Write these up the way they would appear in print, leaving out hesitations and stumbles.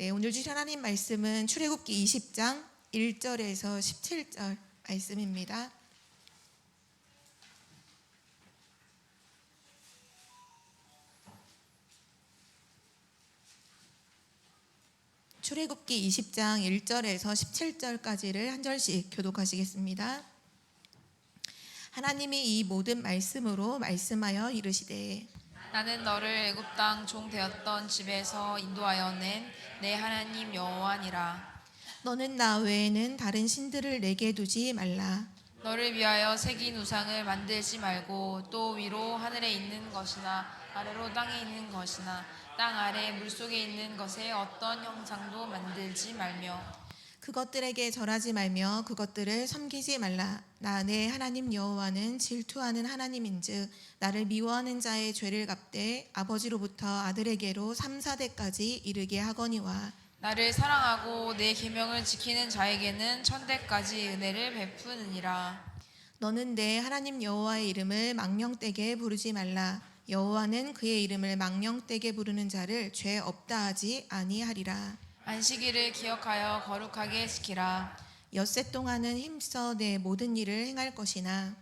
네, 오늘 주신 하나님 말씀은 출애굽기 20장 1절에서 17절 말씀입니다. 출애굽기 20장 1절에서 17절까지를 한 절씩 교독하시겠습니다. 하나님이 이 모든 말씀으로 말씀하여 이르시되 나는 너를 애굽 땅 종 되었던 집에서 인도하여 낸 내 하나님 여호와니라. 너는 나 외에는 다른 신들을 내게 두지 말라. 너를 위하여 새긴 우상을 만들지 말고 또 위로 하늘에 있는 것이나 아래로 땅에 있는 것이나 땅 아래 물속에 있는 것에 어떤 형상도 만들지 말며 그것들에게 절하지 말며 그것들을 섬기지 말라. 나 내 하나님 여호와는 질투하는 하나님인즉 나를 미워하는 자의 죄를 갚되 아버지로부터 아들에게로 3~4대까지 이르게 하거니와 나를 사랑하고 내 계명을 지키는 자에게는 1000대까지 은혜를 베푸느니라. 너는 내 하나님 여호와의 이름을 망령되게 부르지 말라. 여호와는 그의 이름을 망령되게 부르는 자를 죄 없다 하지 아니하리라. 안식일을 기억하여 거룩하게 지키라. 엿새 동안은 힘써 내 모든 일을 행할 것이나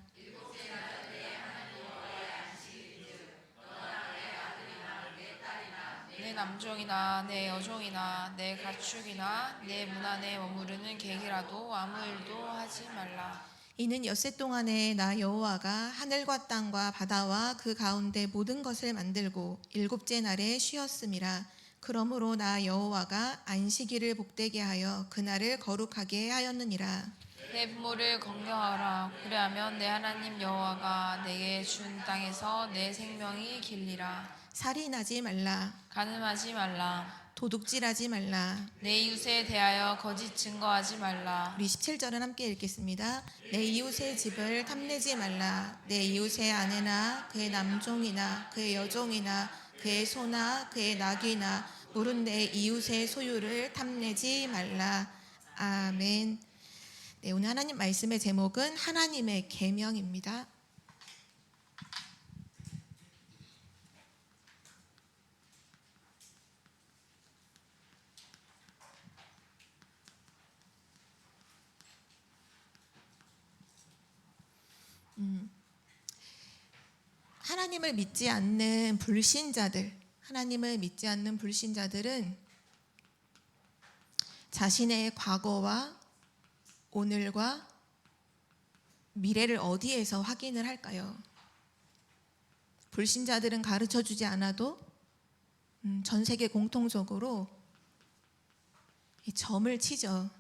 내 남종이나 내 여종이나 내 가축이나 내 문 안에 머무르는 객이라도 아무 일도 하지 말라. 이는 엿새 동안에 나 여호와가 하늘과 땅과 바다와 그 가운데 모든 것을 만들고 일곱째 날에 쉬었음이라. 그러므로 나 여호와가 안식일을 복되게 하여 그날을 거룩하게 하였느니라. 내 부모를 걱정하라. 그래하면 내 하나님 여호와가 내게 준 땅에서 내 생명이 길리라. 살인하지 말라. 간음하지 말라. 도둑질하지 말라. 내 이웃에 대하여 거짓 증거하지 말라. 우리 17절은 함께 읽겠습니다. 내 이웃의 집을 탐내지 말라. 내 이웃의 아내나 그의 남종이나 그의 여종이나 그의 소나 그의 낙이나 물은 내 이웃의 소유를 탐내지 말라. 아멘. 네, 오늘 하나님 말씀의 제목은 하나님의 계명입니다. 하나님을 믿지 않는 불신자들은 자신의 과거와 오늘과 미래를 어디에서 확인을 할까요? 불신자들은 가르쳐 주지 않아도 전 세계 공통적으로 이 점을 치죠.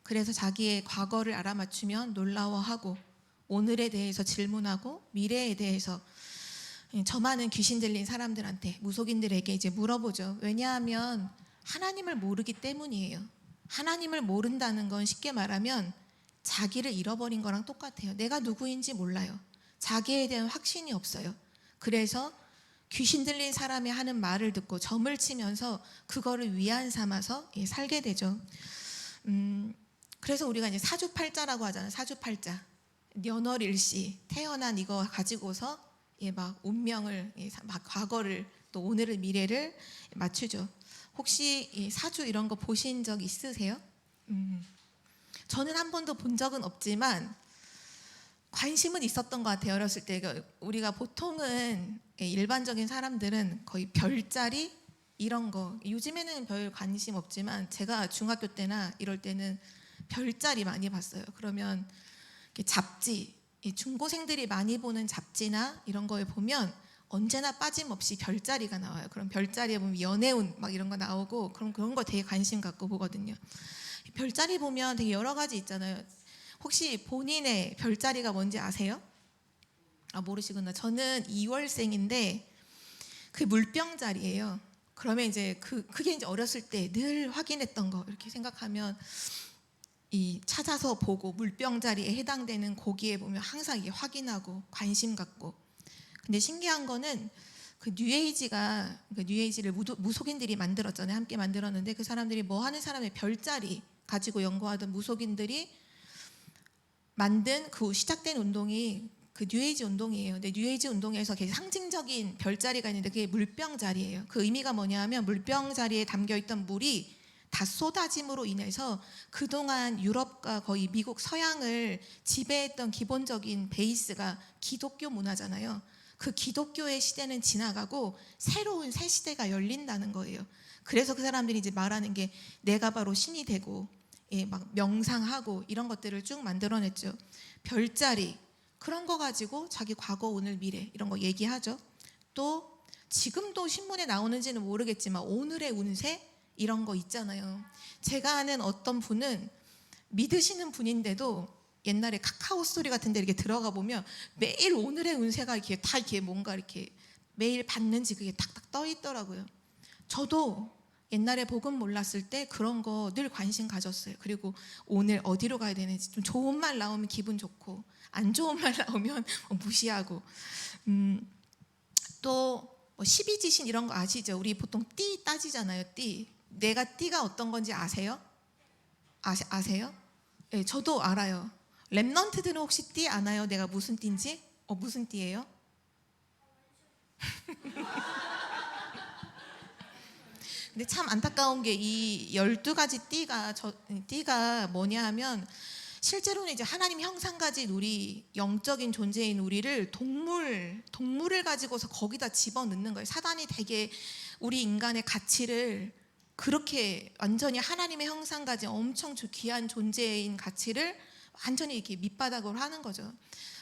그래서 자기의 과거를 알아맞추면 놀라워하고 오늘에 대해서 질문하고 미래에 대해서 저 많은 귀신 들린 사람들한테 무속인들에게 이제 물어보죠. 왜냐하면 하나님을 모르기 때문이에요. 하나님을 모른다는 건 쉽게 말하면 자기를 잃어버린 거랑 똑같아요. 내가 누구인지 몰라요. 자기에 대한 확신이 없어요. 그래서 귀신 들린 사람이 하는 말을 듣고 점을 치면서 그거를 위안 삼아서 살게 되죠. 그래서 우리가 이제 사주팔자라고 하잖아요. 사주팔자. 녀널일시 태어난 이거 가지고서 막 운명을 막 과거를 또 오늘을 미래를 맞추죠. 혹시 이 사주 이런 거 보신 적 있으세요? 저는 한 번도 본 적은 없지만 관심은 있었던 것 같아요. 어렸을 때 우리가 보통은 일반적인 사람들은 거의 별자리 이런 거 요즘에는 별 관심 없지만 제가 중학교 때나 이럴 때는 별자리 많이 봤어요. 그러면 잡지 중고생들이 많이 보는 잡지나 이런 거에 보면 언제나 빠짐없이 별자리가 나와요. 그럼 별자리에 보면 연애운 막 이런 거 나오고 그런 거 되게 관심 갖고 보거든요. 별자리 보면 되게 여러 가지 있잖아요. 혹시 본인의 별자리가 뭔지 아세요? 모르시구나. 저는 2월생인데 그게 물병자리예요. 그러면 이제 그게 이제 어렸을 때 늘 확인했던 거 이렇게 생각하면 찾아서 보고 물병자리에 해당되는 고기에 보면 항상 이게 확인하고 관심 갖고. 근데 신기한 거는 그 뉴에이지를 무속인들이 만들었잖아요. 함께 만들었는데 그 사람들이 뭐 하는 사람의 별자리 가지고 연구하던 무속인들이 만든 그 시작된 운동이 그 뉴에이지 운동이에요. 근데 뉴에이지 운동에서 되게 상징적인 별자리가 있는데 그게 물병자리예요. 그 의미가 뭐냐면 물병자리에 담겨 있던 물이 다 쏟아짐으로 인해서 그동안 유럽과 거의 미국 서양을 지배했던 기본적인 베이스가 기독교 문화잖아요. 그 기독교의 시대는 지나가고 새로운 새 시대가 열린다는 거예요. 그래서 그 사람들이 이제 말하는 게 내가 바로 신이 되고, 막 명상하고 이런 것들을 쭉 만들어냈죠. 별자리 그런 거 가지고 자기 과거, 오늘, 미래 이런 거 얘기하죠. 또 지금도 신문에 나오는지는 모르겠지만 오늘의 운세 이런 거 있잖아요. 제가 아는 어떤 분은 믿으시는 분인데도 옛날에 카카오 스토리 같은 데 이렇게 들어가 보면 매일 오늘의 운세가 이렇게 다 이렇게 뭔가 이렇게 매일 봤는지 그게 탁탁 떠 있더라고요. 저도 옛날에 복음 몰랐을 때 그런 거 늘 관심 가졌어요. 그리고 오늘 어디로 가야 되는지, 좀 좋은 말 나오면 기분 좋고 안 좋은 말 나오면 무시하고. 또 뭐 12지신 이런 거 아시죠? 우리 보통 띠 따지잖아요. 띠. 내가 띠가 어떤 건지 아세요? 아세요? 네, 저도 알아요. 랩넌트들은 혹시 띠 아나요? 내가 무슨 띠인지? 무슨 띠예요? 근데 참 안타까운 게 이 12가지 띠가 뭐냐 하면 실제로는 이제 하나님 형상 가진 우리, 영적인 존재인 우리를 동물을 가지고서 거기다 집어넣는 거예요. 사단이 되게 우리 인간의 가치를 그렇게 완전히 하나님의 형상 가진 엄청 귀한 존재인 가치를 완전히 이렇게 밑바닥으로 하는 거죠.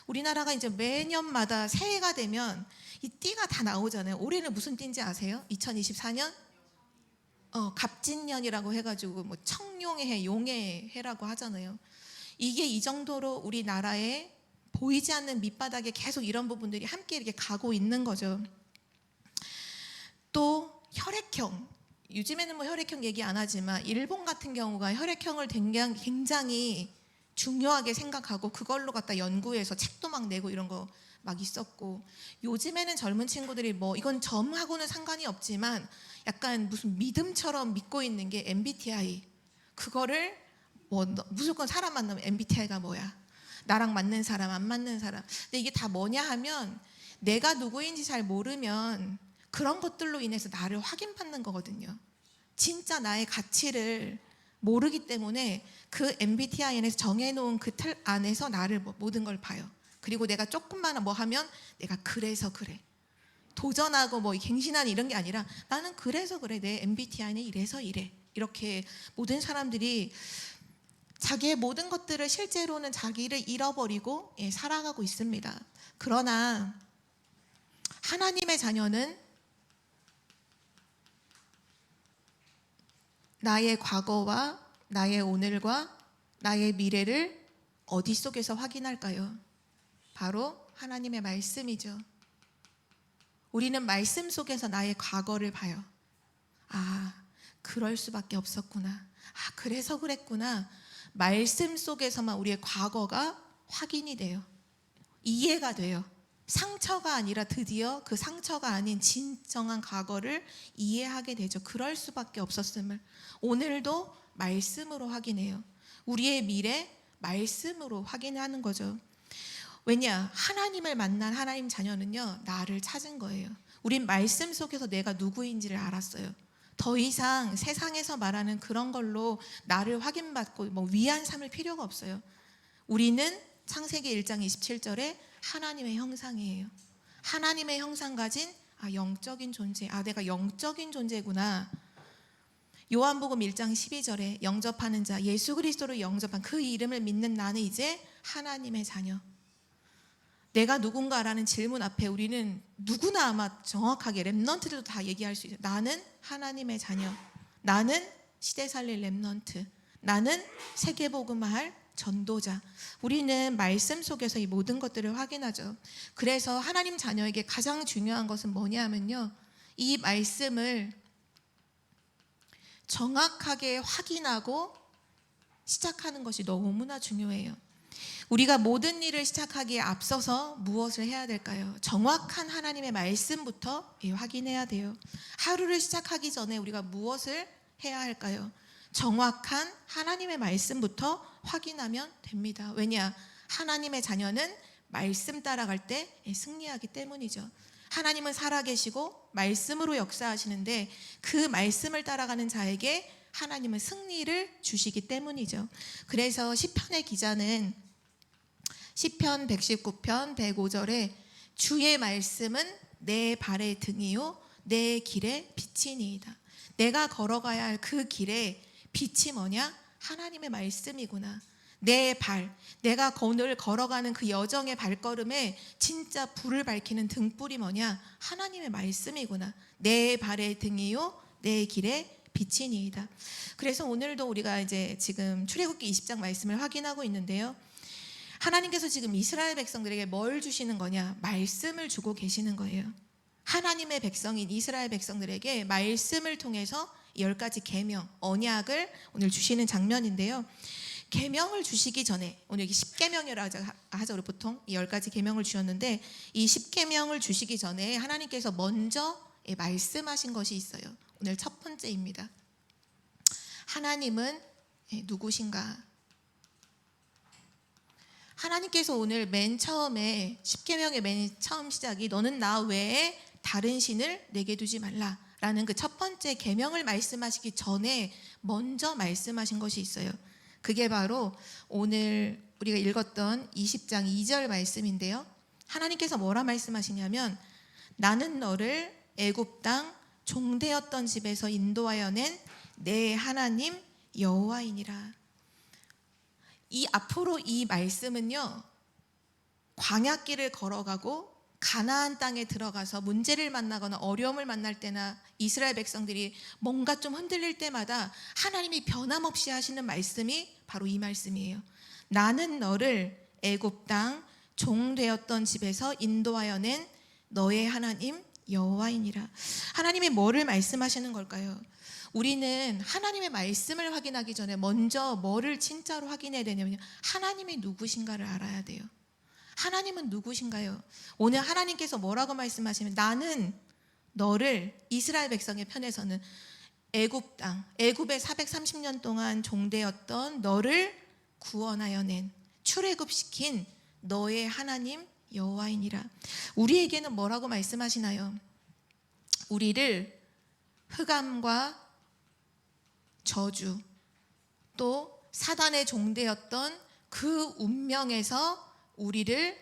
우리나라가 이제 매년마다 새해가 되면 이 띠가 다 나오잖아요. 올해는 무슨 띠인지 아세요? 2024년? 갑진년이라고 해가지고 뭐 청룡의 해, 용의 해라고 하잖아요. 이게 이 정도로 우리나라에 보이지 않는 밑바닥에 계속 이런 부분들이 함께 이렇게 가고 있는 거죠. 또 혈액형, 요즘에는 뭐 혈액형 얘기 안 하지만 일본 같은 경우가 혈액형을 굉장히 중요하게 생각하고 그걸로 갖다 연구해서 책도 막 내고 이런 거 막 있었고, 요즘에는 젊은 친구들이 뭐 이건 점하고는 상관이 없지만 약간 무슨 믿음처럼 믿고 있는 게 MBTI. 그거를 뭐 무조건 사람 만나면 MBTI가 뭐야? 나랑 맞는 사람, 안 맞는 사람. 근데 이게 다 뭐냐 하면 내가 누구인지 잘 모르면 그런 것들로 인해서 나를 확인받는 거거든요. 진짜 나의 가치를 모르기 때문에 그 MBTI 안에서 정해놓은 그 틀 안에서 나를 모든 걸 봐요. 그리고 내가 조금만 뭐 하면 내가 그래서 그래. 도전하고 뭐 갱신하는 이런 게 아니라 나는 그래서 그래. 내 MBTI는 이래서 이래. 이렇게 모든 사람들이 자기의 모든 것들을 실제로는 자기를 잃어버리고 살아가고 있습니다. 그러나 하나님의 자녀는 나의 과거와 나의 오늘과 나의 미래를 어디 속에서 확인할까요? 바로 하나님의 말씀이죠. 우리는 말씀 속에서 나의 과거를 봐요. 아, 그럴 수밖에 없었구나. 아, 그래서 그랬구나. 말씀 속에서만 우리의 과거가 확인이 돼요. 이해가 돼요. 상처가 아니라 드디어 그 상처가 아닌 진정한 과거를 이해하게 되죠. 그럴 수밖에 없었음을 오늘도 말씀으로 확인해요. 우리의 미래 말씀으로 확인하는 거죠. 왜냐? 하나님을 만난 하나님 자녀는요, 나를 찾은 거예요. 우린 말씀 속에서 내가 누구인지를 알았어요. 더 이상 세상에서 말하는 그런 걸로 나를 확인받고 뭐 위안 삼을 필요가 없어요. 우리는 창세기 1장 27절에 하나님의 형상이에요. 하나님의 형상 가진 영적인 존재. 내가 영적인 존재구나. 요한복음 1장 12절에 영접하는 자, 예수 그리스도를 영접한 그 이름을 믿는 나는 이제 하나님의 자녀. 내가 누군가라는 질문 앞에 우리는 누구나 아마 정확하게 랩넌트들도 다 얘기할 수 있어요. 나는 하나님의 자녀. 나는 시대 살릴 랩넌트. 나는 세계복음화할 전도자. 우리는 말씀 속에서 이 모든 것들을 확인하죠. 그래서 하나님 자녀에게 가장 중요한 것은 뭐냐면요, 이 말씀을 정확하게 확인하고 시작하는 것이 너무나 중요해요. 우리가 모든 일을 시작하기에 앞서서 무엇을 해야 될까요? 정확한 하나님의 말씀부터 확인해야 돼요. 하루를 시작하기 전에 우리가 무엇을 해야 할까요? 정확한 하나님의 말씀부터 확인하면 됩니다. 왜냐? 하나님의 자녀는 말씀 따라갈 때 승리하기 때문이죠. 하나님은 살아계시고 말씀으로 역사하시는데 그 말씀을 따라가는 자에게 하나님은 승리를 주시기 때문이죠. 그래서 시편의 기자는 시편 119편 105절에 주의 말씀은 내 발의 등이요 내 길의 빛이니이다. 내가 걸어가야 할 그 길의 빛이 뭐냐? 하나님의 말씀이구나. 내 발, 내가 오늘 걸어가는 그 여정의 발걸음에 진짜 불을 밝히는 등불이 뭐냐? 하나님의 말씀이구나. 내 발의 등이요 내 길의 빛이니이다. 그래서 오늘도 우리가 이제 지금 출애굽기 20장 말씀을 확인하고 있는데요. 하나님께서 지금 이스라엘 백성들에게 뭘 주시는 거냐? 말씀을 주고 계시는 거예요. 하나님의 백성인 이스라엘 백성들에게 말씀을 통해서 10가지 계명, 언약을 오늘 주시는 장면인데요. 계명을 주시기 전에 오늘 10계명이라고 하죠. 우리 보통 이 10가지 계명을 주셨는데 이 10계명을 주시기 전에 하나님께서 먼저 말씀하신 것이 있어요. 오늘 첫 번째입니다. 하나님은 누구신가? 하나님께서 오늘 맨 처음에 10계명의 맨 처음 시작이 너는 나 외에 다른 신을 내게 두지 말라라는 그 첫 번째 계명을 말씀하시기 전에 먼저 말씀하신 것이 있어요. 그게 바로 오늘 우리가 읽었던 20장 2절 말씀인데요. 하나님께서 뭐라 말씀하시냐면 나는 너를 애굽 땅 종되었던 집에서 인도하여 낸 내 하나님 여호와이니라. 이 앞으로 이 말씀은요, 광야길을 걸어가고 가나안 땅에 들어가서 문제를 만나거나 어려움을 만날 때나 이스라엘 백성들이 뭔가 좀 흔들릴 때마다 하나님이 변함없이 하시는 말씀이 바로 이 말씀이에요. 나는 너를 애굽 땅 종되었던 집에서 인도하여 낸 너의 하나님 여호와이니라. 하나님이 뭐를 말씀하시는 걸까요? 우리는 하나님의 말씀을 확인하기 전에 먼저 뭐를 진짜로 확인해야 되냐면 하나님이 누구신가를 알아야 돼요. 하나님은 누구신가요? 오늘 하나님께서 뭐라고 말씀하시면 나는 너를 이스라엘 백성의 편에서는 애굽 땅, 애굽에 430년 동안 종되었던 너를 구원하여 낸 출애굽시킨 너의 하나님 여호와이니라. 우리에게는 뭐라고 말씀하시나요? 우리를 흑암과 저주 또 사단의 종되었던 그 운명에서 우리를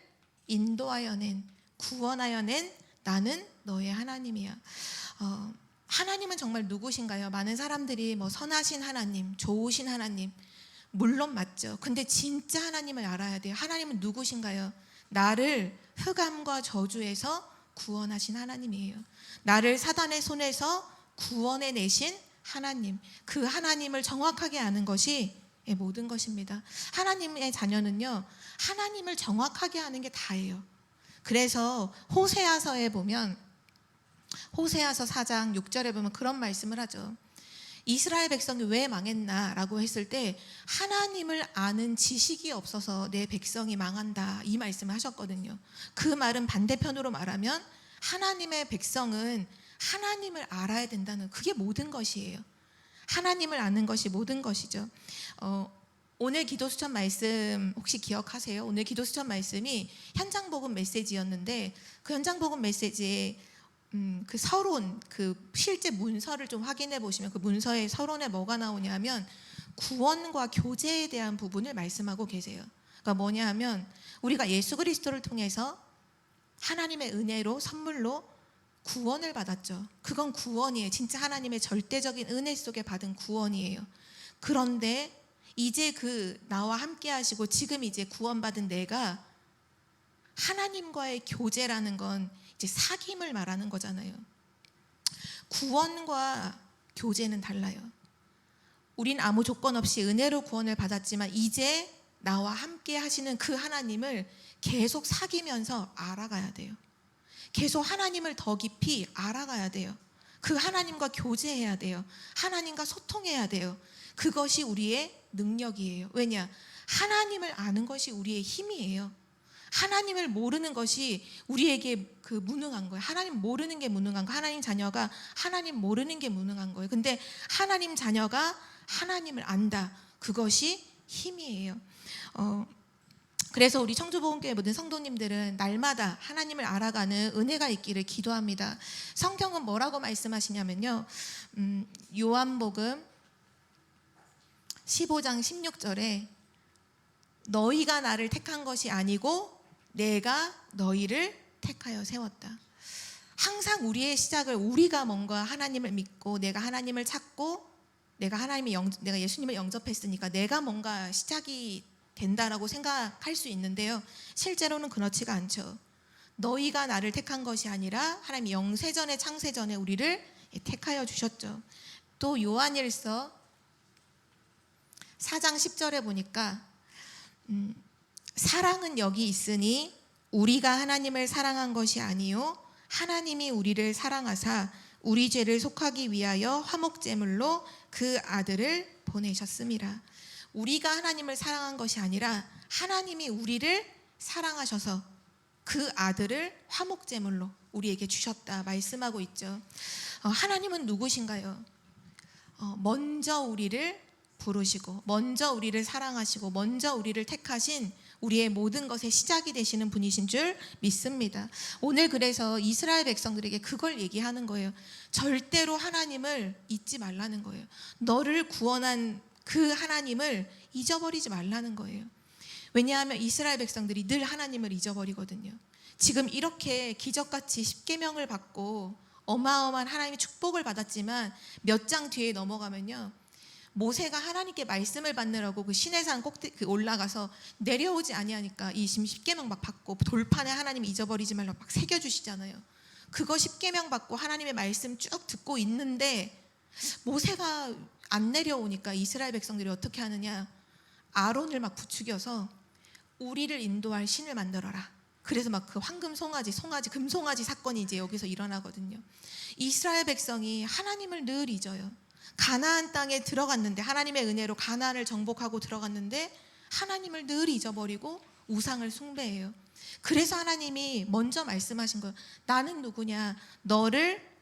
인도하여 낸 구원하여 낸 나는 너의 하나님이야. 하나님은 정말 누구신가요? 많은 사람들이 뭐 선하신 하나님, 좋으신 하나님 물론 맞죠. 근데 진짜 하나님을 알아야 돼요. 하나님은 누구신가요? 나를 흑암과 저주에서 구원하신 하나님이에요. 나를 사단의 손에서 구원해 내신 하나님, 그 하나님을 정확하게 아는 것이 모든 것입니다. 하나님의 자녀는요, 하나님을 정확하게 아는 게 다예요. 그래서 호세아서에 보면 호세아서 4장 6절에 보면 그런 말씀을 하죠. 이스라엘 백성이 왜 망했나라고 했을 때 하나님을 아는 지식이 없어서 내 백성이 망한다 이 말씀을 하셨거든요. 그 말은 반대편으로 말하면 하나님의 백성은 하나님을 알아야 된다는 그게 모든 것이에요. 하나님을 아는 것이 모든 것이죠. 오늘 기도 수천 말씀 혹시 기억하세요? 오늘 기도 수천 말씀이 현장 복음 메시지였는데 그 현장 복음 메시지에 그 서론, 그 실제 문서를 좀 확인해 보시면 그 문서의 서론에 뭐가 나오냐면 구원과 교제에 대한 부분을 말씀하고 계세요. 그러니까 뭐냐 하면 우리가 예수 그리스도를 통해서 하나님의 은혜로 선물로 구원을 받았죠. 그건 구원이에요. 진짜 하나님의 절대적인 은혜 속에 받은 구원이에요. 그런데 이제 그 나와 함께 하시고 지금 이제 구원받은 내가 하나님과의 교제라는 건 이제 사귐을 말하는 거잖아요. 구원과 교제는 달라요. 우린 아무 조건 없이 은혜로 구원을 받았지만 이제 나와 함께 하시는 그 하나님을 계속 사귀면서 알아가야 돼요. 계속 하나님을 더 깊이 알아가야 돼요. 그 하나님과 교제해야 돼요. 하나님과 소통해야 돼요. 그것이 우리의 능력이에요. 왜냐? 하나님을 아는 것이 우리의 힘이에요. 하나님을 모르는 것이 우리에게 그 무능한 거예요. 하나님 모르는 게 무능한 거. 하나님 자녀가 하나님 모르는 게 무능한 거예요. 근데 하나님 자녀가 하나님을 안다. 그것이 힘이에요. 그래서 우리 청주복음교회 모든 성도님들은 날마다 하나님을 알아가는 은혜가 있기를 기도합니다. 성경은 뭐라고 말씀하시냐면요. 요한복음 15장 16절에 너희가 나를 택한 것이 아니고 내가 너희를 택하여 세웠다. 항상 우리의 시작을 우리가 뭔가 하나님을 믿고 내가 하나님을 찾고 내가 예수님을 영접했으니까 내가 뭔가 시작이 된다라고 생각할 수 있는데요. 실제로는 그렇지가 않죠. 너희가 나를 택한 것이 아니라 하나님이 영세전에 창세전에 우리를 택하여 주셨죠. 또 요한일서 4장 10절에 보니까 사랑은 여기 있으니 우리가 하나님을 사랑한 것이 아니요 하나님이 우리를 사랑하사 우리 죄를 속하기 위하여 화목제물로 그 아들을 보내셨음이라. 우리가 하나님을 사랑한 것이 아니라 하나님이 우리를 사랑하셔서 그 아들을 화목제물로 우리에게 주셨다 말씀하고 있죠. 하나님은 누구신가요? 먼저 우리를 부르시고 먼저 우리를 사랑하시고 먼저 우리를 택하신 우리의 모든 것의 시작이 되시는 분이신 줄 믿습니다. 오늘 그래서 이스라엘 백성들에게 그걸 얘기하는 거예요. 절대로 하나님을 잊지 말라는 거예요. 너를 구원한 그 하나님을 잊어버리지 말라는 거예요. 왜냐하면 이스라엘 백성들이 늘 하나님을 잊어버리거든요. 지금 이렇게 기적같이 십계명을 받고 어마어마한 하나님의 축복을 받았지만 몇 장 뒤에 넘어가면요, 모세가 하나님께 말씀을 받느라고 그 시내산 꼭대기 올라가서 내려오지 아니하니까 이 십계명 막 받고 돌판에 하나님 잊어버리지 말라고 막 새겨주시잖아요. 그거 십계명 받고 하나님의 말씀 쭉 듣고 있는데 모세가 안 내려오니까 이스라엘 백성들이 어떻게 하느냐, 아론을 막 부추겨서 우리를 인도할 신을 만들어라. 그래서 막 그 황금 송아지, 금송아지 사건이 이제 여기서 일어나거든요. 이스라엘 백성이 하나님을 늘 잊어요. 가나안 땅에 들어갔는데, 하나님의 은혜로 가나안을 정복하고 들어갔는데 하나님을 늘 잊어버리고 우상을 숭배해요. 그래서 하나님이 먼저 말씀하신 거예요. 나는 누구냐? 너를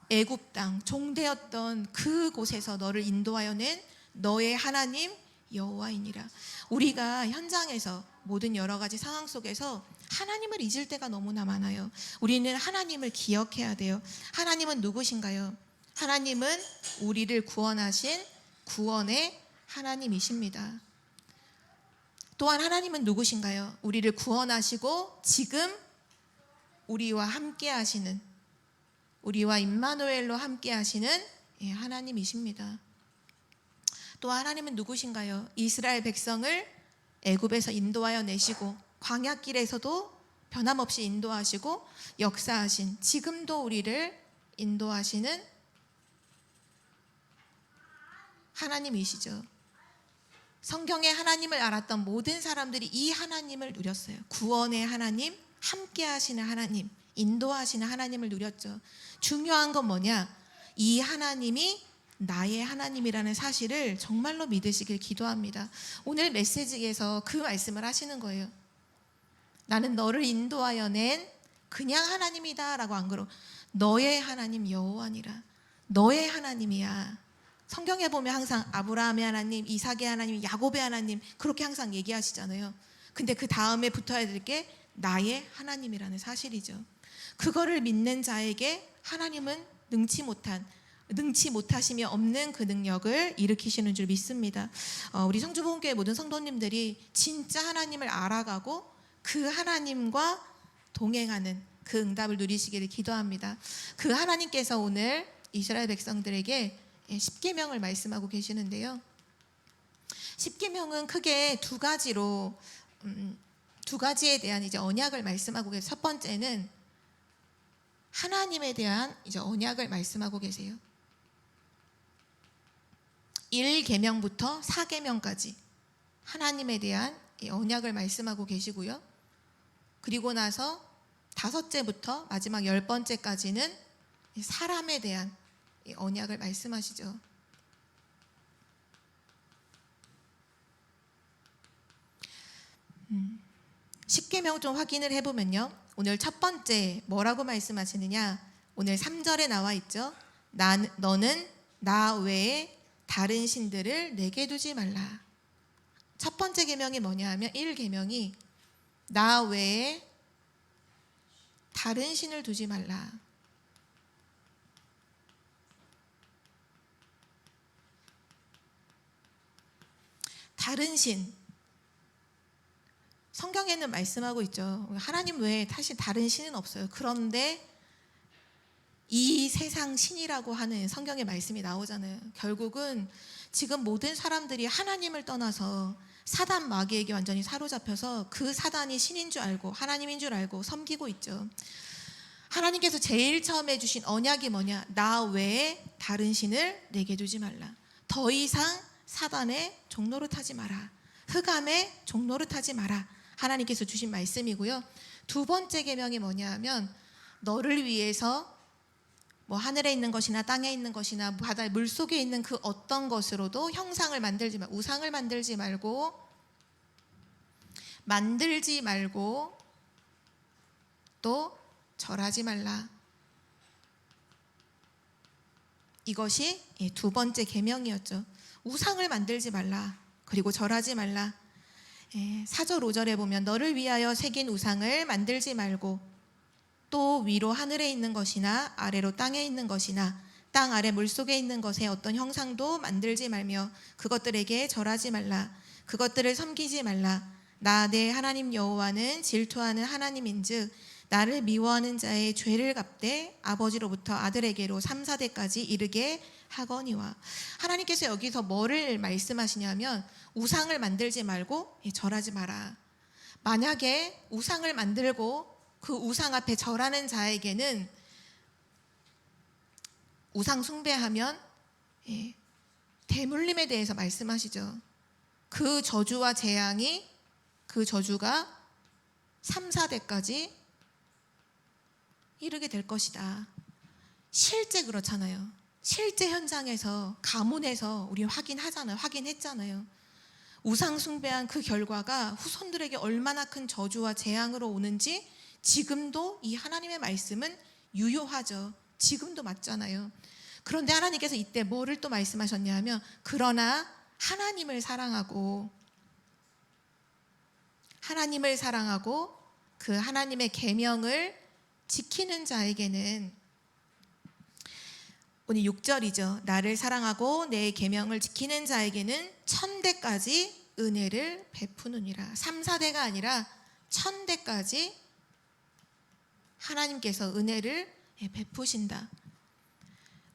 애굽 땅 종되었던 그곳에서 너를 인도하여 낸 너의 하나님 여호와이니라. 우리가 현장에서 모든 여러 가지 상황 속에서 하나님을 잊을 때가 너무나 많아요. 우리는 하나님을 기억해야 돼요. 하나님은 누구신가요? 하나님은 우리를 구원하신 구원의 하나님이십니다. 또한 하나님은 누구신가요? 우리를 구원하시고 지금 우리와 함께 하시는, 우리와 임마누엘로 함께 하시는 하나님이십니다. 또 하나님은 누구신가요? 이스라엘 백성을 애굽에서 인도하여 내시고 광야길에서도 변함없이 인도하시고 역사하신, 지금도 우리를 인도하시는 하나님이시죠. 성경에 하나님을 알았던 모든 사람들이 이 하나님을 누렸어요. 구원의 하나님, 함께 하시는 하나님, 인도하시는 하나님을 누렸죠. 중요한 건 뭐냐? 이 하나님이 나의 하나님이라는 사실을 정말로 믿으시길 기도합니다. 오늘 메시지에서 그 말씀을 하시는 거예요. 나는 너를 인도하여 낸 그냥 하나님이다 라고 안 그러고 너의 하나님 여호와니라. 너의 하나님이야. 성경에 보면 항상 아브라함의 하나님, 이삭의 하나님, 야곱의 하나님 그렇게 항상 얘기하시잖아요. 근데 그 다음에 붙어야 될 게 나의 하나님이라는 사실이죠. 그거를 믿는 자에게 하나님은 능치 못하심이 없는 그 능력을 일으키시는 줄 믿습니다. 우리 성주보험교회 모든 성도님들이 진짜 하나님을 알아가고 그 하나님과 동행하는 그 응답을 누리시기를 기도합니다. 그 하나님께서 오늘 이스라엘 백성들에게 십계명을 말씀하고 계시는데요. 십계명은 크게 두 가지에 대한 이제 언약을 말씀하고 계세요. 첫 번째는 하나님에 대한 이제 언약을 말씀하고 계세요. 1계명부터 4계명까지 하나님에 대한 언약을 말씀하고 계시고요. 그리고 나서 5제부터 마지막 10번째까지는 사람에 대한 언약을 말씀하시죠. 십계명 좀 확인을 해보면요. 오늘 첫 번째 뭐라고 말씀하시느냐? 오늘 3절에 나와 있죠. 너는 나 외에 다른 신들을 내게 두지 말라. 첫 번째 계명이 뭐냐 하면 1계명이 나 외에 다른 신을 두지 말라. 다른 신, 성경에는 말씀하고 있죠. 하나님 외에 사실 다른 신은 없어요. 그런데 이 세상 신이라고 하는 성경의 말씀이 나오잖아요. 결국은 지금 모든 사람들이 하나님을 떠나서 사단 마귀에게 완전히 사로잡혀서 그 사단이 신인 줄 알고 하나님인 줄 알고 섬기고 있죠. 하나님께서 제일 처음에 주신 언약이 뭐냐? 나 외에 다른 신을 내게 두지 말라. 더 이상 사단의 종노릇 하지 마라. 흑암의 종노릇 하지 마라. 하나님께서 주신 말씀이고요. 두 번째 계명이 뭐냐 하면 너를 위해서 뭐 하늘에 있는 것이나 땅에 있는 것이나 바다 물속에 있는 그 어떤 것으로도 형상을 만들지 말고, 우상을 만들지 말고 또 절하지 말라. 이것이 두 번째 계명이었죠. 우상을 만들지 말라. 그리고 절하지 말라. 4절 5절에 보면 너를 위하여 새긴 우상을 만들지 말고 또 위로 하늘에 있는 것이나 아래로 땅에 있는 것이나 땅 아래 물속에 있는 것에 어떤 형상도 만들지 말며 그것들에게 절하지 말라. 그것들을 섬기지 말라. 나 내 하나님 여호와는 질투하는 하나님인즉 나를 미워하는 자의 죄를 갚되 아버지로부터 아들에게로 3, 4대까지 이르게 하거니와. 하나님께서 여기서 뭐를 말씀하시냐면 우상을 만들지 말고 절하지 마라. 만약에 우상을 만들고 그 우상 앞에 절하는 자에게는 우상 숭배하면 대물림에 대해서 말씀하시죠. 그 저주와 재앙이 그 저주가 3, 4대까지 이르게 될 것이다. 실제 그렇잖아요. 실제 현장에서 가문에서 우리 확인했잖아요. 우상 숭배한 그 결과가 후손들에게 얼마나 큰 저주와 재앙으로 오는지 지금도 이 하나님의 말씀은 유효하죠. 지금도 맞잖아요. 그런데 하나님께서 이때 뭐를 또 말씀하셨냐 하면 그러나 하나님을 사랑하고 그 하나님의 계명을 지키는 자에게는 오늘 6절이죠. 나를 사랑하고 내 계명을 지키는 자에게는 1000대까지 은혜를 베푸느니라. 3, 4대가 아니라 1000대까지 하나님께서 은혜를 베푸신다.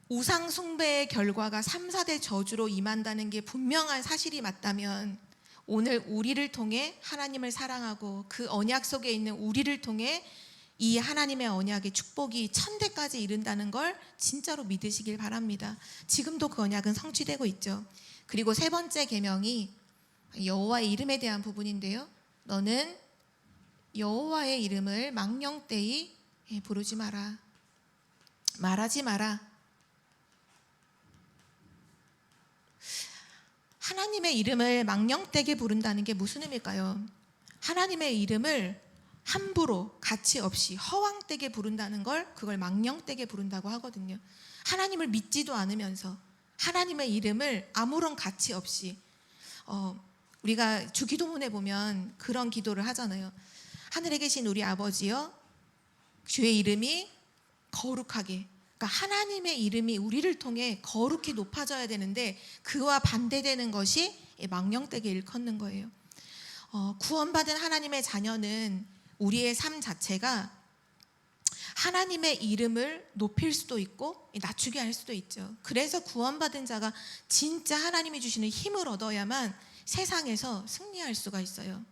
우상 숭배의 결과가 3, 4대 저주로 임한다는 게 분명한 사실이 맞다면 오늘 우리를 통해 하나님을 사랑하고 그 언약 속에 있는 우리를 통해 이 하나님의 언약의 축복이 1000대까지 이른다는 걸 진짜로 믿으시길 바랍니다. 지금도 그 언약은 성취되고 있죠. 그리고 세 번째 계명이 여호와의 이름에 대한 부분인데요. 너는 여호와의 이름을 망령되이 부르지 마라. 말하지 마라. 하나님의 이름을 망령되게 부른다는 게 무슨 의미일까요? 하나님의 이름을 함부로 가치 없이 허황되게 부른다는 걸 그걸 망령되게 부른다고 하거든요. 하나님을 믿지도 않으면서 하나님의 이름을 아무런 가치 없이 우리가 주기도문에 보면 그런 기도를 하잖아요. 하늘에 계신 우리 아버지여 주의 이름이 거룩하게, 그러니까 하나님의 이름이 우리를 통해 거룩히 높아져야 되는데 그와 반대되는 것이 망령되게 일컫는 거예요. 구원받은 하나님의 자녀는 우리의 삶 자체가 하나님의 이름을 높일 수도 있고 낮추게 할 수도 있죠. 그래서 구원받은 자가 진짜 하나님이 주시는 힘을 얻어야만 세상에서 승리할 수가 있어요.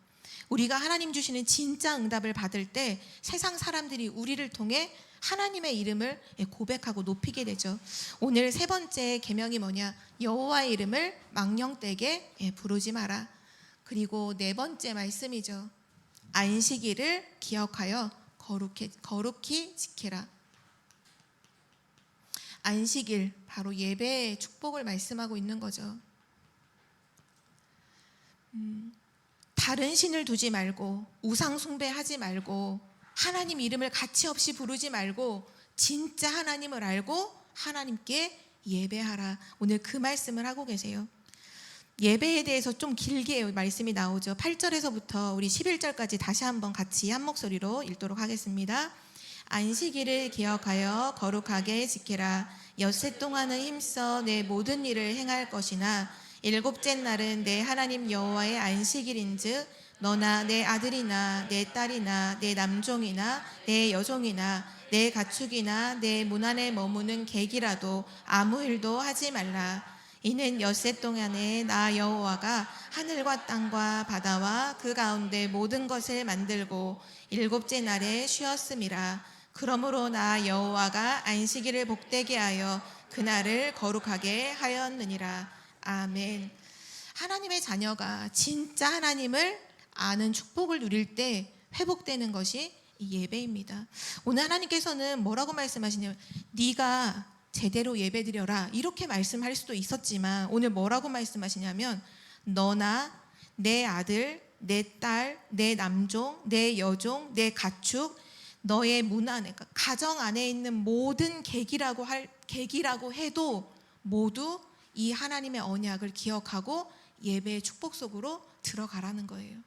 우리가 하나님 주시는 진짜 응답을 받을 때 세상 사람들이 우리를 통해 하나님의 이름을 고백하고 높이게 되죠. 오늘 세 번째 계명이 뭐냐? 여호와의 이름을 망령되게 부르지 마라. 그리고 네 번째 말씀이죠. 안식일을 기억하여 거룩히 지키라. 안식일, 바로 예배의 축복을 말씀하고 있는 거죠. 다른 신을 두지 말고 우상 숭배하지 말고 하나님 이름을 가치 없이 부르지 말고 진짜 하나님을 알고 하나님께 예배하라. 오늘 그 말씀을 하고 계세요. 예배에 대해서 좀 길게 말씀이 나오죠. 8절에서부터 우리 11절까지 다시 한번 같이 한 목소리로 읽도록 하겠습니다. 안식일을 기억하여 거룩하게 지키라. 엿새 동안은 힘써 내 모든 일을 행할 것이나 일곱째 날은 내 하나님 여호와의 안식일인즉 너나 내 아들이나 내 딸이나 내 남종이나 내 여종이나 내 가축이나 내 문 안에 머무는 객이라도 아무 일도 하지 말라. 이는 엿새 동안에 나 여호와가 하늘과 땅과 바다와 그 가운데 모든 것을 만들고 일곱째 날에 쉬었음이라. 그러므로 나 여호와가 안식일을 복되게 하여 그날을 거룩하게 하였느니라. 아멘. 하나님의 자녀가 진짜 하나님을 아는 축복을 누릴 때 회복되는 것이 이 예배입니다. 오늘 하나님께서는 뭐라고 말씀하시냐면 네가 제대로 예배드려라 이렇게 말씀할 수도 있었지만 오늘 뭐라고 말씀하시냐면 너나 내 아들, 내 딸, 내 남종, 내 여종, 내 가축, 너의 문 안에, 그러니까 가정 안에 있는 모든 객이라고 해도 모두 이 하나님의 언약을 기억하고 예배의 축복 속으로 들어가라는 거예요.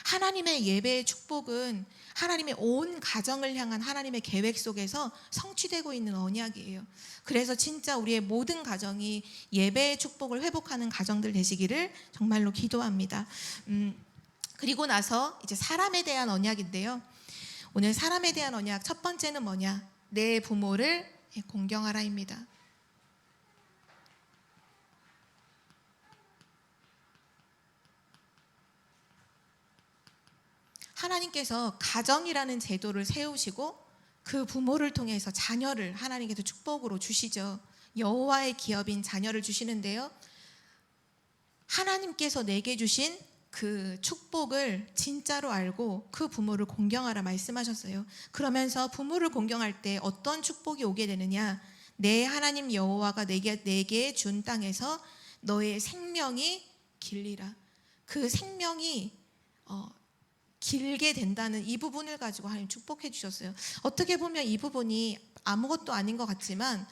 하나님의 예배의 축복은 하나님의 온 가정을 향한 하나님의 계획 속에서 성취되고 있는 언약이에요. 그래서 진짜 우리의 모든 가정이 예배의 축복을 회복하는 가정들 되시기를 정말로 기도합니다. 그리고 나서 이제 사람에 대한 언약인데요. 오늘 사람에 대한 언약 첫 번째는 뭐냐? 내 부모를 공경하라입니다. 하나님께서 가정이라는 제도를 세우시고 그 부모를 통해서 자녀를 하나님께서 축복으로 주시죠. 여호와의 기업인 자녀를 주시는데요. 하나님께서 내게 주신 그 축복을 진짜로 알고 그 부모를 공경하라 말씀하셨어요. 그러면서 부모를 공경할 때 어떤 축복이 오게 되느냐? 내 하나님 여호와가 내게 준 땅에서 너의 생명이 길리라. 그 생명이 길게 된다는 이 부분을 가지고 하나님 축복해 주셨어요. 어떻게 보면 이 부분이 아무것도 아닌 것 같지만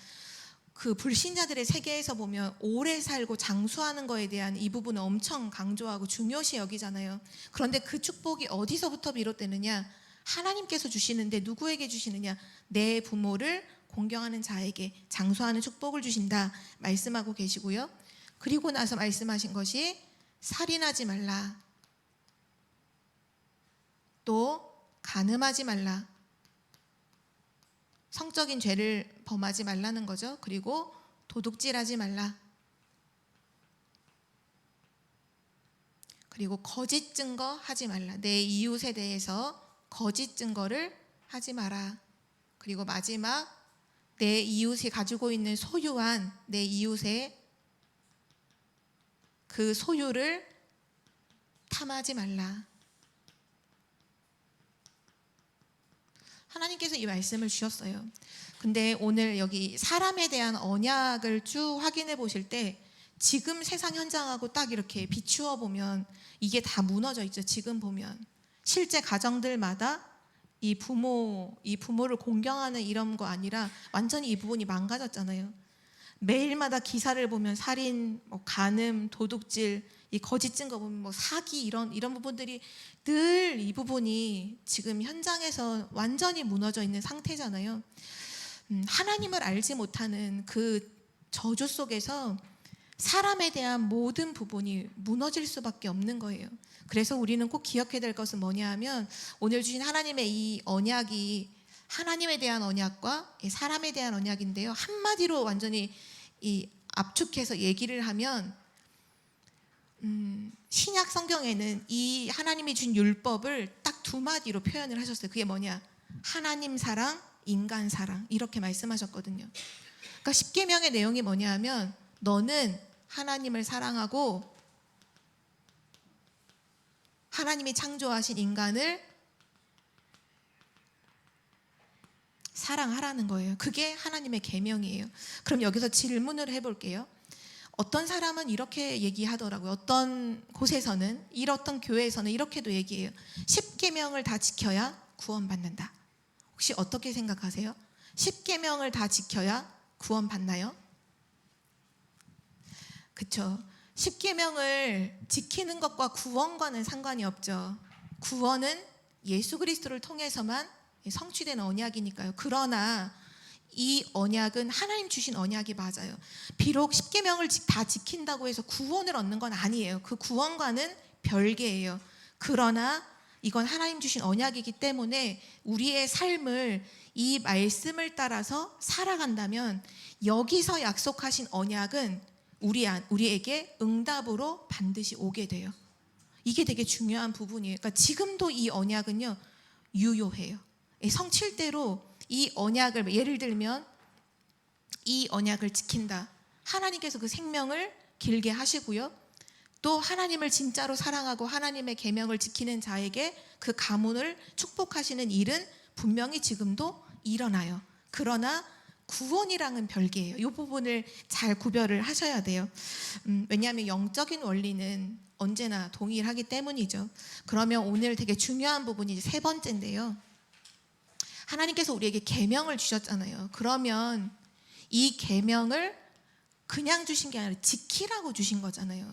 그 불신자들의 세계에서 보면 오래 살고 장수하는 거에 대한 이 부분을 엄청 강조하고 중요시 여기잖아요. 그런데 그 축복이 어디서부터 비롯되느냐? 하나님께서 주시는데 누구에게 주시느냐? 내 부모를 공경하는 자에게 장수하는 축복을 주신다 말씀하고 계시고요. 그리고 나서 말씀하신 것이 살인하지 말라. 또 간음하지 말라. 성적인 죄를 범하지 말라는 거죠. 그리고 도둑질하지 말라. 그리고 거짓 증거 하지 말라. 내 이웃에 대해서 거짓 증거를 하지 마라. 그리고 마지막 내 이웃이 가지고 있는 소유한 내 이웃의 그 소유를 탐하지 말라. 하나님께서 이 말씀을 주셨어요. 근데 오늘 여기 사람에 대한 언약을 쭉 확인해 보실 때 지금 세상 현장하고 딱 이렇게 비추어 보면 이게 다 무너져 있죠. 지금 보면 실제 가정들마다 이 부모를 공경하는 이런 거 아니라 완전히 이 부분이 망가졌잖아요. 매일마다 기사를 보면 살인, 간음, 도둑질, 이 거짓 증거 보면 사기 이런 부분들이 늘 이 부분이 지금 현장에서 완전히 무너져 있는 상태잖아요. 하나님을 알지 못하는 그 저주 속에서 사람에 대한 모든 부분이 무너질 수밖에 없는 거예요. 그래서 우리는 꼭 기억해야 될 것은 뭐냐 하면 오늘 주신 하나님의 이 언약이 하나님에 대한 언약과 사람에 대한 언약인데요. 한마디로 완전히 이 압축해서 얘기를 하면 신약 성경에는 이 하나님이 준 율법을 딱 두 마디로 표현을 하셨어요. 그게 뭐냐? 하나님 사랑, 인간 사랑 이렇게 말씀하셨거든요. 그러니까 십계명의 내용이 뭐냐 하면 너는 하나님을 사랑하고 하나님이 창조하신 인간을 사랑하라는 거예요. 그게 하나님의 계명이에요. 그럼 여기서 질문을 해볼게요. 어떤 사람은 이렇게 얘기하더라고요. 어떤 곳에서는 어떤 교회에서는 이렇게도 얘기해요. 10계명을 다 지켜야 구원받는다. 혹시 어떻게 생각하세요? 10계명을 다 지켜야 구원받나요? 그렇죠. 10계명을 지키는 것과 구원과는 상관이 없죠. 구원은 예수 그리스도를 통해서만 성취되는 언약이니까요. 그러나 이 언약은 하나님 주신 언약이 맞아요. 비록 십계명을 다 지킨다고 해서 구원을 얻는 건 아니에요. 그 구원과는 별개예요. 그러나 이건 하나님 주신 언약이기 때문에 우리의 삶을 이 말씀을 따라서 살아간다면 여기서 약속하신 언약은 우리에게 응답으로 반드시 오게 돼요. 이게 되게 중요한 부분이에요. 그러니까 지금도 이 언약은요 유효해요. 성취대로 이 언약을, 예를 들면 이 언약을 지킨다. 하나님께서 그 생명을 길게 하시고요. 또 하나님을 진짜로 사랑하고 하나님의 계명을 지키는 자에게 그 가문을 축복하시는 일은 분명히 지금도 일어나요. 그러나 구원이랑은 별개예요. 이 부분을 잘 구별을 하셔야 돼요. 왜냐하면 영적인 원리는 언제나 동일하기 때문이죠. 그러면 오늘 되게 중요한 부분이 세 번째인데요. 하나님께서 우리에게 계명을 주셨잖아요. 그러면 이 계명을 그냥 주신 게 아니라 지키라고 주신 거잖아요.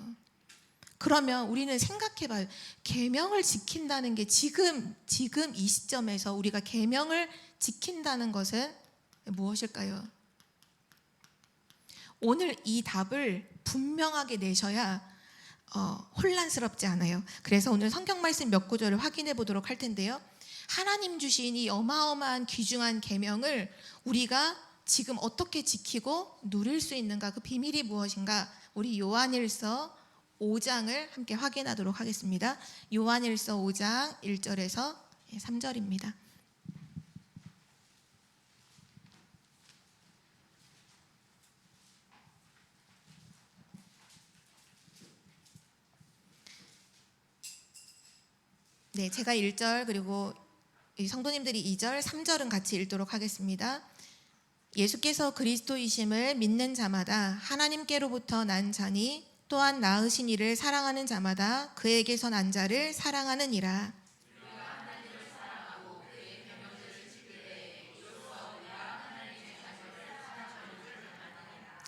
그러면 우리는 생각해봐요. 계명을 지킨다는 게 지금 이 시점에서 우리가 계명을 지킨다는 것은 무엇일까요? 오늘 이 답을 분명하게 내셔야 혼란스럽지 않아요. 그래서 오늘 성경 말씀 몇 구절을 확인해 보도록 할 텐데요. 하나님 주신 이 어마어마한 귀중한 계명을 우리가 지금 어떻게 지키고 누릴 수 있는가, 그 비밀이 무엇인가, 우리 요한일서 5장을 함께 확인하도록 하겠습니다. 요한일서 5장 1절에서 3절입니다. 네, 제가 1절 그리고 성도님들이 2절, 3절은 같이 읽도록 하겠습니다. 예수께서 그리스도이심을 믿는 자마다 하나님께로부터 난 자니 또한 낳으신 이를 사랑하는 자마다 그에게서 난 자를 사랑하느니라.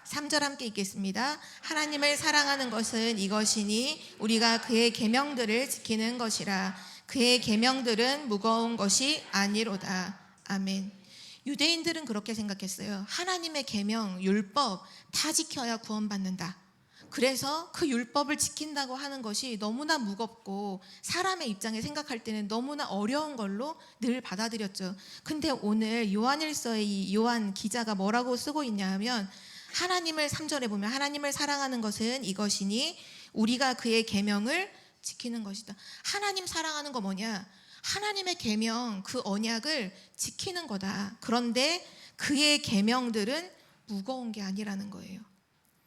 3절 함께 읽겠습니다. 하나님을 사랑하는 것은 이것이니 우리가 그의 계명들을 지키는 것이라. 그의 계명들은 무거운 것이 아니로다. 아멘. 유대인들은 그렇게 생각했어요. 하나님의 계명, 율법 다 지켜야 구원받는다. 그래서 그 율법을 지킨다고 하는 것이 너무나 무겁고 사람의 입장에 생각할 때는 너무나 어려운 걸로 늘 받아들였죠. 근데 오늘 요한일서의 이 요한 기자가 뭐라고 쓰고 있냐 하면, 하나님을 3절에 보면 하나님을 사랑하는 것은 이것이니 우리가 그의 계명을 지키는 것이다. 하나님 사랑하는 거 뭐냐? 하나님의 계명, 그 언약을 지키는 거다. 그런데 그의 계명들은 무거운 게 아니라는 거예요.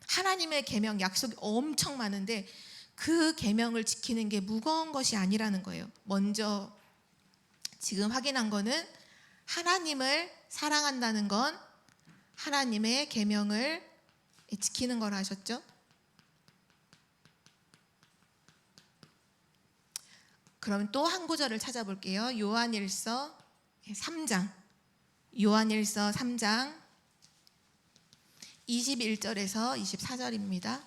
하나님의 계명, 약속이 엄청 많은데 그 계명을 지키는 게 무거운 것이 아니라는 거예요. 먼저 지금 확인한 거는 하나님을 사랑한다는 건 하나님의 계명을 지키는 거라 하셨죠? 그럼 또 한 구절을 찾아볼게요. 요한일서 3장 21절에서 24절입니다.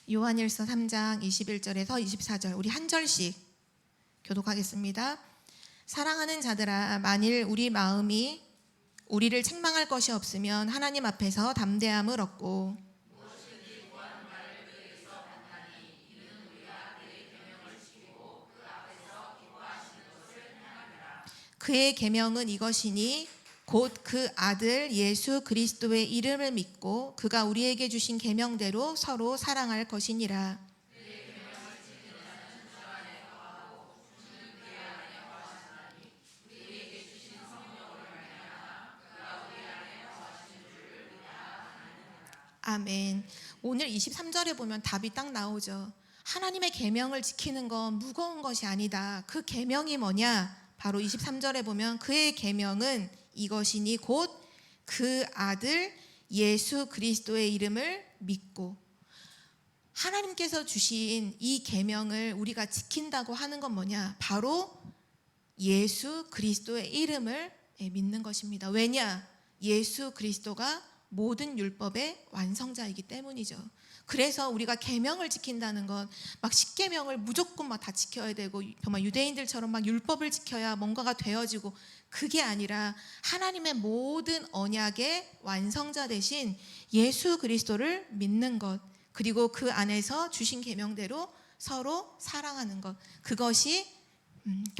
요한일서 3장 21절에서 24절, 우리 한 절씩 교독하겠습니다. 사랑하는 자들아, 만일 우리 마음이 우리를 책망할 것이 없으면 하나님 앞에서 담대함을 얻고 그의 계명은 이것이니 곧 그 아들 예수 그리스도의 이름을 믿고 그가 우리에게 주신 계명대로 서로 사랑할 것이니라. 아멘. 오늘 23절에 보면 답이 딱 나오죠. 하나님의 계명을 지키는 건 무거운 것이 아니다. 그 계명이 뭐냐? 바로 23절에 보면 그의 계명은 이것이니 곧 그 아들 예수 그리스도의 이름을 믿고, 하나님께서 주신 이 계명을 우리가 지킨다고 하는 건 뭐냐? 바로 예수 그리스도의 이름을 믿는 것입니다. 왜냐? 예수 그리스도가 모든 율법의 완성자이기 때문이죠. 그래서 우리가 계명을 지킨다는 건 막 십계명을 무조건 막 다 지켜야 되고 정말 유대인들처럼 막 율법을 지켜야 뭔가가 되어지고, 그게 아니라 하나님의 모든 언약의 완성자 되신 예수 그리스도를 믿는 것, 그리고 그 안에서 주신 계명대로 서로 사랑하는 것, 그것이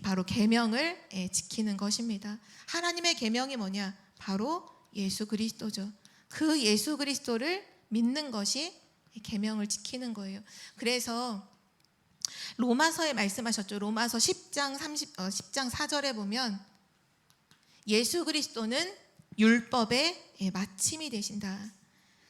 바로 계명을 지키는 것입니다. 하나님의 계명이 뭐냐? 바로 예수 그리스도죠. 그 예수 그리스도를 믿는 것이 계명을 지키는 거예요. 그래서 로마서에 말씀하셨죠. 로마서 10장 4절에 보면 예수 그리스도는 율법의 마침이 되신다.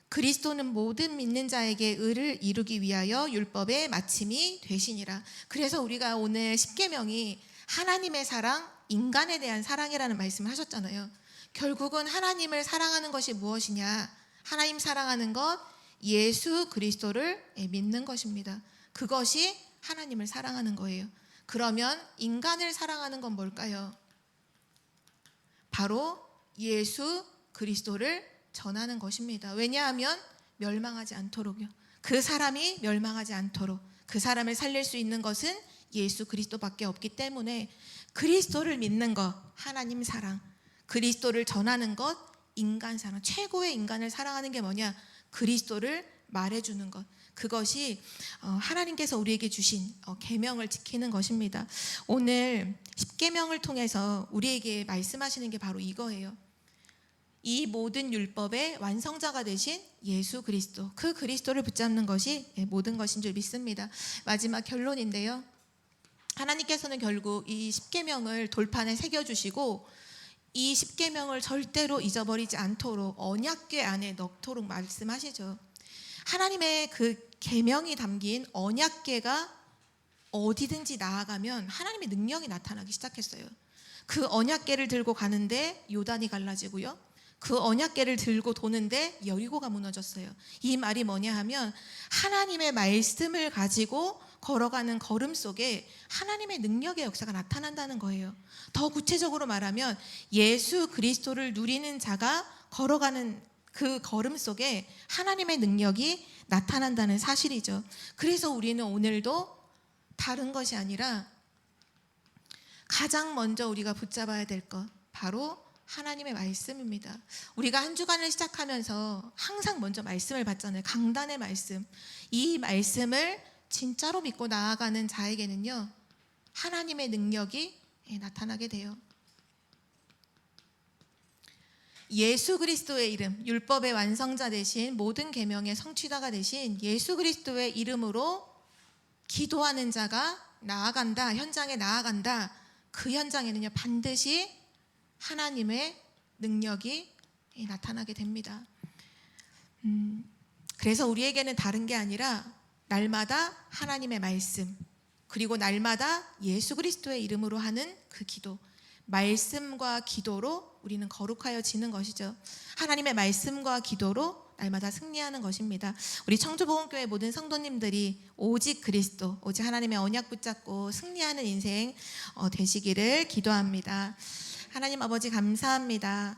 그리스도는 모든 믿는 자에게 의를 이루기 위하여 율법의 마침이 되시니라. 그래서 우리가 오늘 십계명이 하나님의 사랑, 인간에 대한 사랑이라는 말씀을 하셨잖아요. 결국은 하나님을 사랑하는 것이 무엇이냐? 하나님 사랑하는 것, 예수 그리스도를 믿는 것입니다. 그것이 하나님을 사랑하는 거예요. 그러면 인간을 사랑하는 건 뭘까요? 바로 예수 그리스도를 전하는 것입니다. 왜냐하면 멸망하지 않도록요. 그 사람이 멸망하지 않도록, 그 사람을 살릴 수 있는 것은 예수 그리스도밖에 없기 때문에 그리스도를 믿는 것, 하나님 사랑, 그리스도를 전하는 것, 인간 사랑, 최고의 인간을 사랑하는 게 뭐냐? 그리스도를 말해주는 것, 그것이 하나님께서 우리에게 주신 계명을 지키는 것입니다. 오늘 십계명을 통해서 우리에게 말씀하시는 게 바로 이거예요. 이 모든 율법의 완성자가 되신 예수 그리스도, 그 그리스도를 붙잡는 것이 모든 것인 줄 믿습니다. 마지막 결론인데요, 하나님께서는 결국 이 십계명을 돌판에 새겨주시고 이 십계명을 절대로 잊어버리지 않도록 언약궤 안에 넣도록 말씀하시죠. 하나님의 그 계명이 담긴 언약궤가 어디든지 나아가면 하나님의 능력이 나타나기 시작했어요. 그 언약궤를 들고 가는데 요단이 갈라지고요, 그 언약궤를 들고 도는데 여리고가 무너졌어요. 이 말이 뭐냐 하면 하나님의 말씀을 가지고 걸어가는 걸음 속에 하나님의 능력의 역사가 나타난다는 거예요. 더 구체적으로 말하면 예수 그리스도를 누리는 자가 걸어가는 그 걸음 속에 하나님의 능력이 나타난다는 사실이죠. 그래서 우리는 오늘도 다른 것이 아니라 가장 먼저 우리가 붙잡아야 될 것, 바로 하나님의 말씀입니다. 우리가 한 주간을 시작하면서 항상 먼저 말씀을 받잖아요. 강단의 말씀. 이 말씀을 진짜로 믿고 나아가는 자에게는요, 하나님의 능력이 나타나게 돼요. 예수 그리스도의 이름, 율법의 완성자 되신 모든 계명의 성취자가 되신 예수 그리스도의 이름으로 기도하는 자가 나아간다, 현장에 나아간다. 그 현장에는요, 반드시 하나님의 능력이 나타나게 됩니다. 그래서 우리에게는 다른 게 아니라 날마다 하나님의 말씀, 그리고 날마다 예수 그리스도의 이름으로 하는 그 기도, 말씀과 기도로 우리는 거룩하여지는 것이죠. 하나님의 말씀과 기도로 날마다 승리하는 것입니다. 우리 청주복음교회 모든 성도님들이 오직 그리스도, 오직 하나님의 언약 붙잡고 승리하는 인생 되시기를 기도합니다. 하나님 아버지 감사합니다.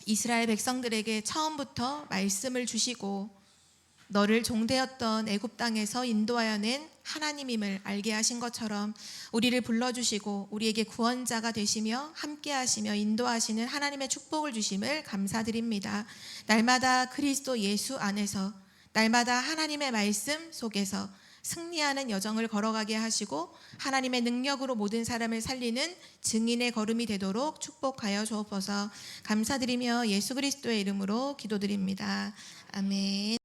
이스라엘 백성들에게 처음부터 말씀을 주시고 너를 종되었던 애굽 땅에서 인도하여 낸 하나님임을 알게 하신 것처럼 우리를 불러주시고 우리에게 구원자가 되시며 함께하시며 인도하시는 하나님의 축복을 주심을 감사드립니다. 날마다 그리스도 예수 안에서, 날마다 하나님의 말씀 속에서 승리하는 여정을 걸어가게 하시고 하나님의 능력으로 모든 사람을 살리는 증인의 걸음이 되도록 축복하여 주옵소서. 감사드리며 예수 그리스도의 이름으로 기도드립니다. 아멘.